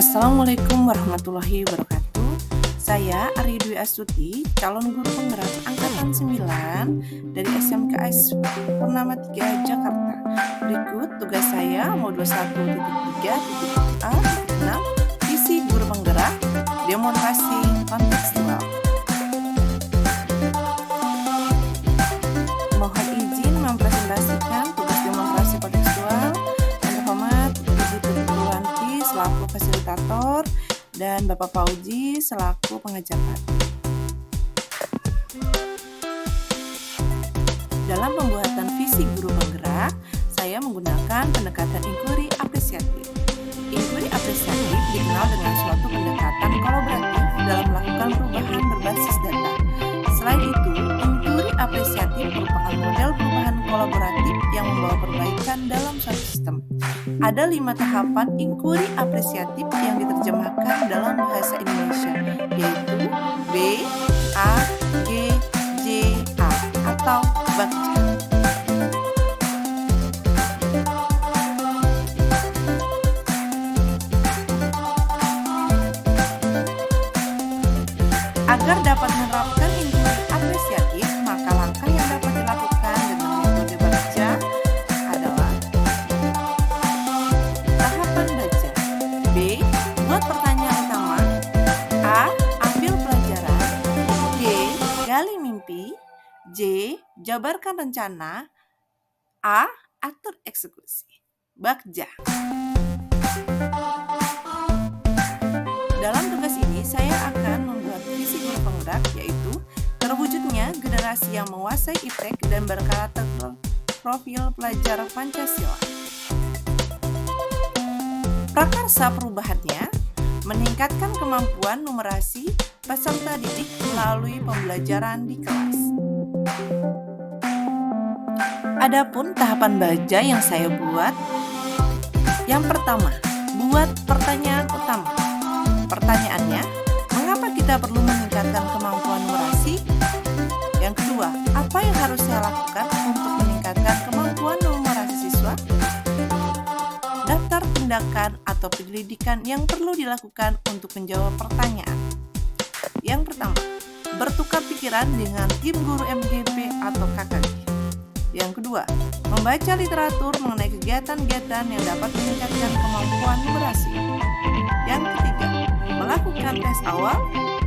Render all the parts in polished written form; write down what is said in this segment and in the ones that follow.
Assalamualaikum warahmatullahi wabarakatuh. Saya Ari Dwi Astuti, calon guru penggerak angkatan 9 dari SMKS Purnama 3 Jakarta. Berikut tugas saya modul 1.3.a.6 visi guru penggerak demonstrasi kontekstual. Mohon izin mempresentasikan tugas demonstrasi kontekstual. Yang terhormat Ibu Tutulanti selaku fasilitator dan Bapak Fauzi selaku pengajar. Dalam pembuatan visi guru penggerak, saya menggunakan pendekatan inquiry apresiatif. Inquiry apresiatif dikenal dengan suatu pendekatan kolaboratif dalam melakukan perubahan berbasis data. Selain itu, inquiry apresiatif merupakan model perubahan kolaboratif yang membawa perbaikan dalam suatu sistem. Ada 5 tahapan inquiry apresiatif yang diterjemahkan dalam bahasa Indonesia, yaitu B, A, G, J, A atau BAGJA. Agar dapat menerapkan inquiry apresiatif, maka langkah yang dapat dilakukan dengan metode BAGJA adalah tahapan baca. B. Buat pertanyaan utama. A. Ambil pelajaran. G. Gali mimpi. J. Jabarkan rencana. A. Atur eksekusi. BAGJA. Dalam tugas ini, saya akan membuat visi guru penggerak, yaitu terwujudnya generasi yang menguasai iptek dan berkarakter profil pelajar Pancasila. Prakarsa perubahannya meningkatkan kemampuan numerasi peserta didik melalui pembelajaran di kelas. Adapun tahapan baja yang saya buat, yang pertama, buat pertanyaan utama. Pertanyaannya, mengapa kita perlu meningkatkan kemampuan numerasi? Yang kedua, apa yang harus saya lakukan untuk meningkatkan kemampuan numerasi siswa? Daftar tindakan atau penyelidikan yang perlu dilakukan untuk menjawab pertanyaan. Yang pertama, bertukar pikiran dengan tim guru MGP atau KKG. Yang kedua, membaca literatur mengenai kegiatan-kegiatan yang dapat meningkatkan kemampuan numerasi. Yang ketiga, melakukan tes awal,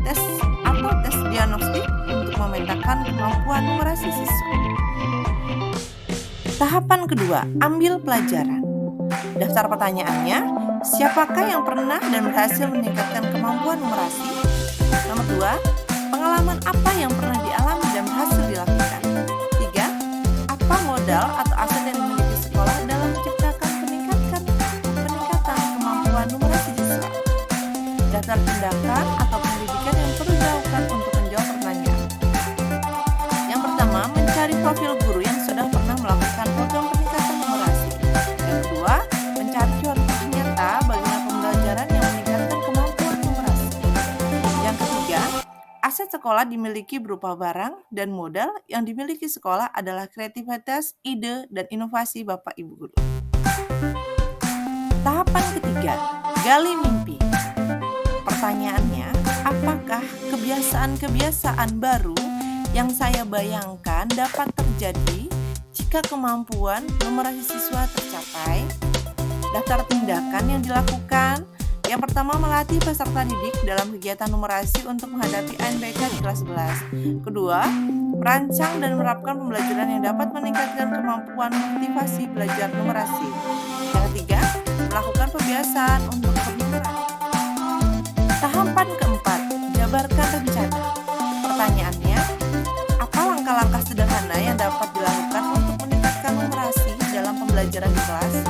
tes atau tes diagnostik untuk memetakan kemampuan numerasi siswa. Tahapan kedua, ambil pelajaran. Daftar pertanyaannya, siapakah yang pernah dan berhasil meningkatkan kemampuan numerasi? Nomor 2, pengalaman apa yang pernah dialami dan berhasil dilakukan? 3, apa modal atau aset yang dimiliki sekolah dalam menciptakan peningkatan kemampuan numerasi siswa? Daftar tindakan atau pendidikan yang perlu dilakukan untuk menjawab pertanyaan. Yang pertama, mencari profil guru yang sudah pernah melakukan program peningkatan numerasi. Yang kedua, mencari contoh nyata bagaimana pembelajaran yang meningkatkan kemampuan numerasi. Yang ketiga, aset sekolah dimiliki berupa barang dan modal yang dimiliki sekolah adalah kreativitas, ide, dan inovasi Bapak Ibu Guru. Tahapan ketiga, gali mimpi. Pertanyaannya, apakah kebiasaan-kebiasaan baru yang saya bayangkan dapat terjadi jika kemampuan numerasi siswa tercapai? Daftar tindakan yang dilakukan. Yang pertama, melatih peserta didik dalam kegiatan numerasi untuk menghadapi UNBK di kelas 11. Kedua, merancang dan menerapkan pembelajaran yang dapat meningkatkan kemampuan motivasi belajar numerasi. Yang ketiga, melakukan pembiasaan untuk pembelajaran. Tahapan keempat, jabarkan rencana. Pertanyaannya, apa langkah-langkah sederhana yang dapat dilakukan untuk meningkatkan numerasi dalam pembelajaran di kelas?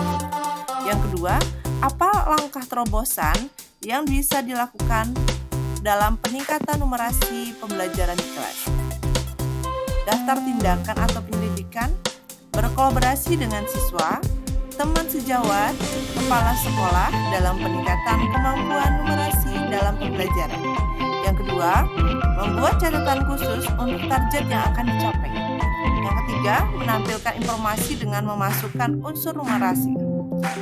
Yang kedua, apa langkah terobosan yang bisa dilakukan dalam peningkatan numerasi pembelajaran di kelas? Daftar tindakan atau penyelidikan, berkolaborasi dengan siswa, teman sejawat, kepala sekolah dalam peningkatan kemampuan numerasi dalam pembelajaran. Yang kedua, membuat catatan khusus untuk target yang akan dicapai. Yang ketiga, menampilkan informasi dengan memasukkan unsur numerasi.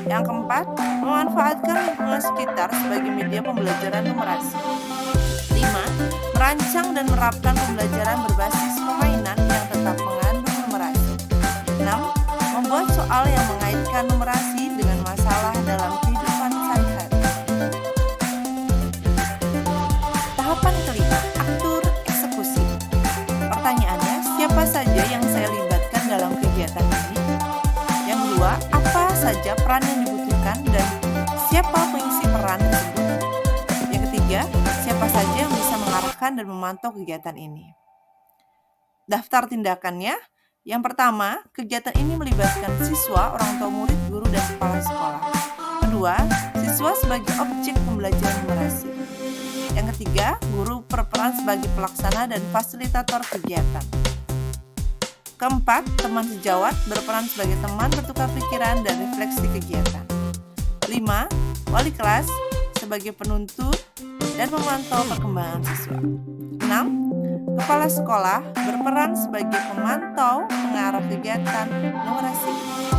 Yang keempat, memanfaatkan lingkungan sekitar sebagai media pembelajaran numerasi. 5. Merancang dan menerapkan pembelajaran berbasis permainan yang tetap mengandung numerasi. 6. Membuat soal yang mengaitkan numerasi dengan masalah dalam kehidupan sehari-hari. Tahapan kelima, atur eksekusi. Pertanyaannya, siapa saja yang saya libatkan dalam kegiatan ini? Yang kedua, apa saja peran yang dibutuhkan dan siapa pengisi peran tersebut? Yang ketiga, siapa saja yang bisa mengarahkan dan memantau kegiatan ini? Daftar tindakannya. Yang pertama, kegiatan ini melibatkan siswa, orang tua murid, guru, dan kepala sekolah. Kedua, siswa sebagai objek pembelajaran numerasi. Yang ketiga, guru berperan sebagai pelaksana dan fasilitator kegiatan. Keempat, teman sejawat berperan sebagai teman bertukar pikiran dan refleksi kegiatan. 5. Wali kelas sebagai penuntut dan memantau perkembangan siswa. 6. Kepala sekolah berperan sebagai pemantau pengarah kegiatan numerasi.